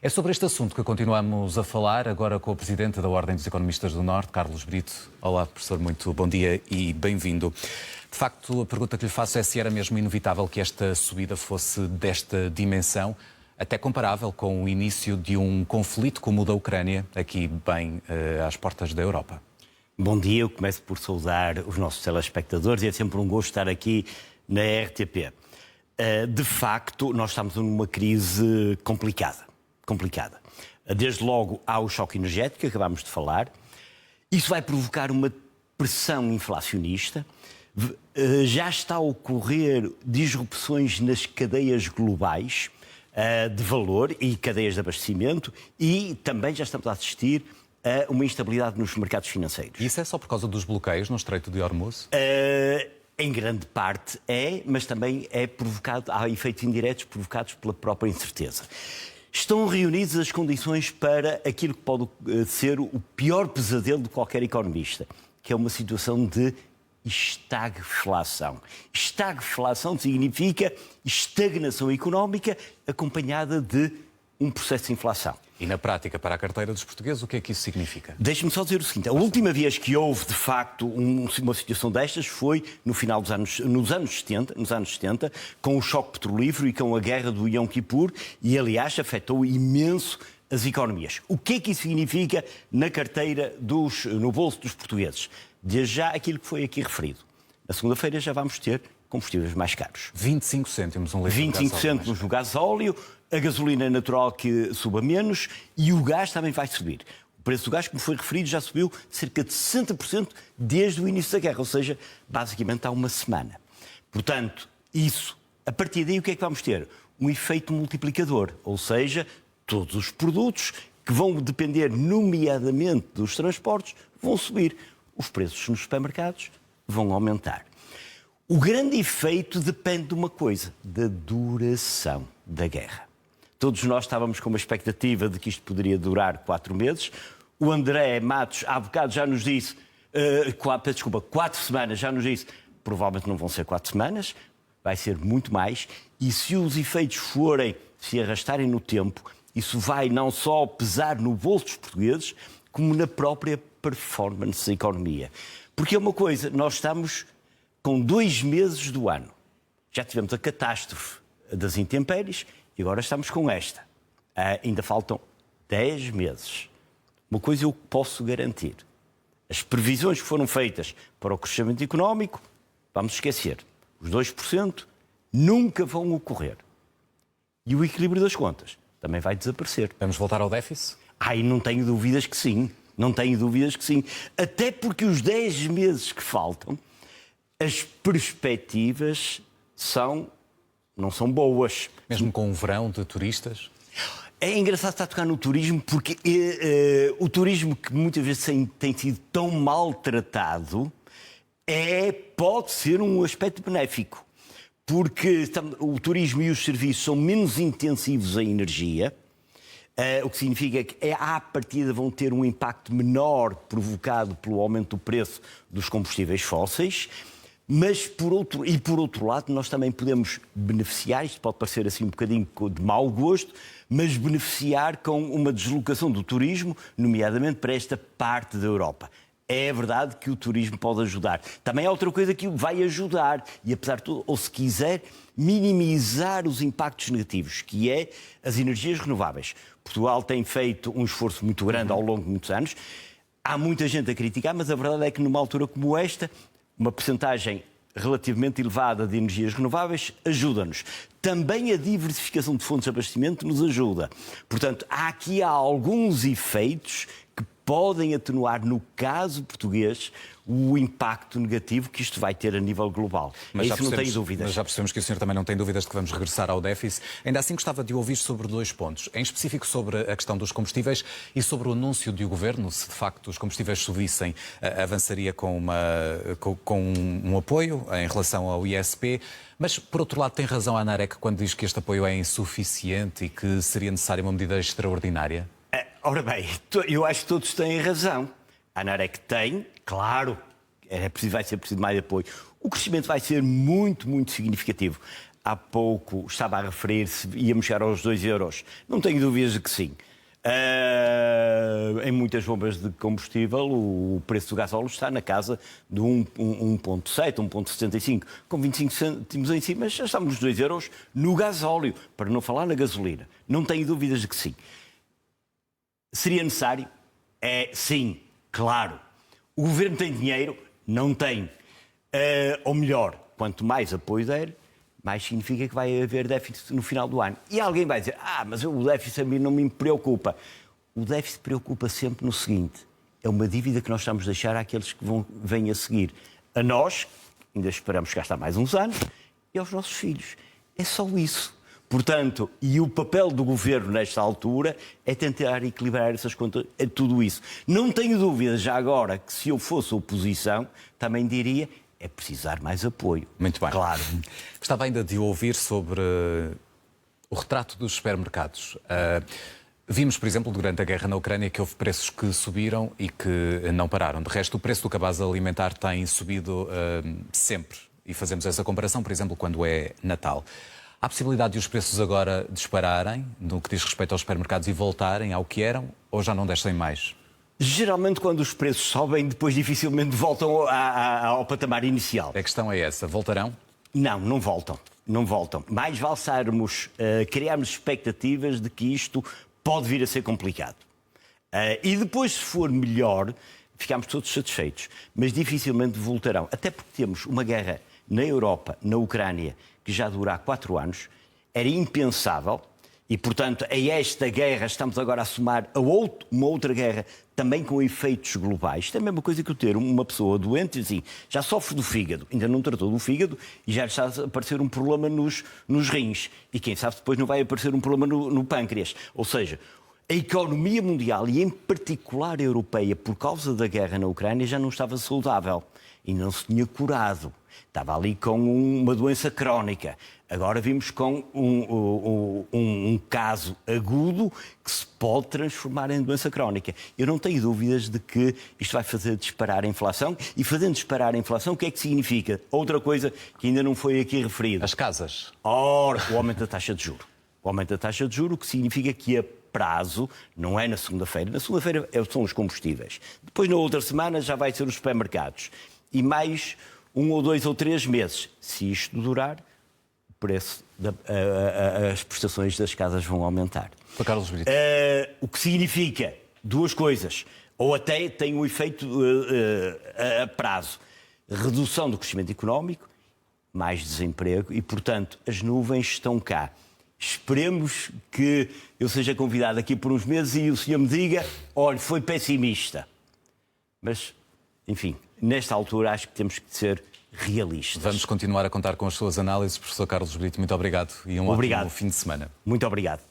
É sobre este assunto que continuamos a falar, agora com o Presidente da Ordem dos Economistas do Norte, Carlos Brito. Olá, professor, muito bom dia e bem-vindo. De facto, a pergunta que lhe faço é se era mesmo inevitável que esta subida fosse desta dimensão, até comparável com o início de um conflito como o da Ucrânia, aqui bem às portas da Europa. Bom dia, eu começo por saudar os nossos telespectadores e é sempre um gosto estar aqui na RTP. De facto, nós estamos numa crise complicada. Desde logo há o choque energético, que acabámos de falar. Isso vai provocar uma pressão inflacionista. Já está a ocorrer disrupções nas cadeias globais de valor e cadeias de abastecimento e também já estamos a assistir a uma instabilidade nos mercados financeiros. Isso é só por causa dos bloqueios no Estreito de Hormuz? Em grande parte mas também é provocado, há efeitos indiretos provocados pela própria incerteza. Estão reunidas as condições para aquilo que pode ser o pior pesadelo de qualquer economista, que é uma situação de estagflação. Estagflação significa estagnação económica acompanhada de um processo de inflação. E na prática, para a carteira dos portugueses, o que é que isso significa? Deixe-me só dizer o seguinte, a última vez que houve, de facto, uma situação destas foi no final nos anos 70, com o choque petrolífero e com a guerra do Yom Kippur, e, aliás, afetou imenso as economias. O que é que isso significa na carteira, no bolso dos portugueses? Desde já aquilo que foi aqui referido. Na segunda-feira já vamos ter combustíveis mais caros. 25 cêntimos um litro 25 cêntimos no gasóleo, a gasolina é natural que suba menos e o gás também vai subir. O preço do gás, como foi referido, já subiu cerca de 60% desde o início da guerra, ou seja, basicamente há uma semana. Portanto, a partir daí o que é que vamos ter? Um efeito multiplicador, ou seja, todos os produtos que vão depender nomeadamente dos transportes vão subir. Os preços nos supermercados vão aumentar. O grande efeito depende de uma coisa, da duração da guerra. Todos nós estávamos com uma expectativa de que isto poderia durar 4 meses. O André Matos, há bocado, já nos disse, 4 semanas, já nos disse, provavelmente não vão ser 4 semanas, vai ser muito mais. E se os efeitos se arrastarem no tempo, isso vai não só pesar no bolso dos portugueses, como na própria performance da economia. Porque é uma coisa, nós estamos com 2 meses do ano. Já tivemos a catástrofe das intempéries e agora estamos com esta. Ainda faltam 10 meses. Uma coisa eu posso garantir. As previsões que foram feitas para o crescimento económico, vamos esquecer. Os 2% nunca vão ocorrer. E o equilíbrio das contas também vai desaparecer. Vamos voltar ao déficit? Não tenho dúvidas que sim. Não tenho dúvidas que sim. Até porque os 10 meses que faltam, as perspectivas não são boas. Mesmo com um verão de turistas? É engraçado estar a tocar no turismo porque o turismo que muitas vezes tem sido tão maltratado pode ser um aspecto benéfico. Porque o turismo e os serviços são menos intensivos em energia, o que significa que à partida vão ter um impacto menor provocado pelo aumento do preço dos combustíveis fósseis. Mas, por outro lado, nós também podemos beneficiar, isto pode parecer assim um bocadinho de mau gosto, mas beneficiar com uma deslocação do turismo, nomeadamente para esta parte da Europa. É verdade que o turismo pode ajudar. Também há outra coisa que vai ajudar, e apesar de tudo, ou se quiser, minimizar os impactos negativos, que é as energias renováveis. Portugal tem feito um esforço muito grande ao longo de muitos anos. Há muita gente a criticar, mas a verdade é que numa altura como esta, uma percentagem relativamente elevada de energias renováveis ajuda-nos. Também a diversificação de fontes de abastecimento nos ajuda. Portanto, há alguns efeitos que podem atenuar, no caso português, o impacto negativo que isto vai ter a nível global. Mas isso não tenho dúvidas. Mas já percebemos que o senhor também não tem dúvidas de que vamos regressar ao déficit. Ainda assim gostava de ouvir sobre 2 pontos. Em específico sobre a questão dos combustíveis e sobre o anúncio de o Governo, se de facto os combustíveis subissem, avançaria com um apoio em relação ao ISP. Mas, por outro lado, tem razão a ANAREC quando diz que este apoio é insuficiente e que seria necessária uma medida extraordinária? Ora bem, eu acho que todos têm razão. A ANAREC tem, claro, vai ser preciso mais apoio. O crescimento vai ser muito, muito significativo. há pouco estava a referir se íamos chegar aos 2 euros. Não tenho dúvidas de que sim. Em muitas bombas de combustível, o preço do gasóleo está na casa de 1,7, 1,75, com 25 cêntimos em cima, já estamos nos 2 euros no gasóleo, para não falar na gasolina. Não tenho dúvidas de que sim. Seria necessário? Sim, claro. O governo tem dinheiro? Não tem. Ou melhor, quanto mais apoio der, mais significa que vai haver déficit no final do ano. E alguém vai dizer, mas o déficit a mim não me preocupa. O déficit preocupa sempre no seguinte, é uma dívida que nós estamos a deixar àqueles que vêm a seguir. A nós, ainda esperamos gastar mais uns anos, e aos nossos filhos. É só isso. Portanto, e o papel do governo nesta altura é tentar equilibrar essas contas, é tudo isso. Não tenho dúvidas já agora que se eu fosse oposição, também diria, é precisar mais apoio. Muito bem. Claro. Gostava ainda de ouvir sobre o retrato dos supermercados. Vimos, por exemplo, durante a guerra na Ucrânia, que houve preços que subiram e que não pararam. De resto, o preço do cabaz alimentar tem subido sempre. E fazemos essa comparação, por exemplo, quando é Natal. Há possibilidade de os preços agora dispararem, no que diz respeito aos supermercados, e voltarem ao que eram, ou já não descem mais? Geralmente, quando os preços sobem, depois dificilmente voltam ao patamar inicial. A questão é essa. Voltarão? Não, não voltam. Não voltam. Mais vale criarmos expectativas de que isto pode vir a ser complicado. E depois, se for melhor, ficamos todos satisfeitos. Mas dificilmente voltarão. Até porque temos uma guerra na Europa, na Ucrânia, que já dura há 4 anos. Era impensável. E, portanto, a esta guerra estamos agora a somar uma outra guerra também com efeitos globais. Isto é a mesma coisa que eu ter uma pessoa doente, assim, já sofre do fígado, ainda não tratou do fígado e já está a aparecer um problema nos rins. E quem sabe depois não vai aparecer um problema no pâncreas. Ou seja, a economia mundial e em particular a europeia, por causa da guerra na Ucrânia, já não estava saudável e não se tinha curado. Estava ali com uma doença crónica. Agora vimos com um caso agudo que se pode transformar em doença crónica. Eu não tenho dúvidas de que isto vai fazer disparar a inflação. E fazendo disparar a inflação, o que é que significa? Outra coisa que ainda não foi aqui referida. As casas. Ora, o aumento da taxa de juros. O aumento da taxa de juros, o que significa que a prazo, não é na segunda-feira. Na segunda-feira são os combustíveis. Depois, na outra semana, já vai ser os supermercados. E mais 1 ou 2 ou 3 meses. Se isto durar, o preço, as prestações das casas vão aumentar. Para Carlos Brito. O que significa 2 coisas. Ou até tem um efeito a prazo. Redução do crescimento económico, mais desemprego e, portanto, as nuvens estão cá. Esperemos que eu seja convidado aqui por uns meses e o senhor me diga, olha, foi pessimista. Mas, enfim, nesta altura acho que temos que ser realistas. Vamos continuar a contar com as suas análises. Professor Carlos Brito, muito obrigado e um ótimo fim de semana. Muito obrigado.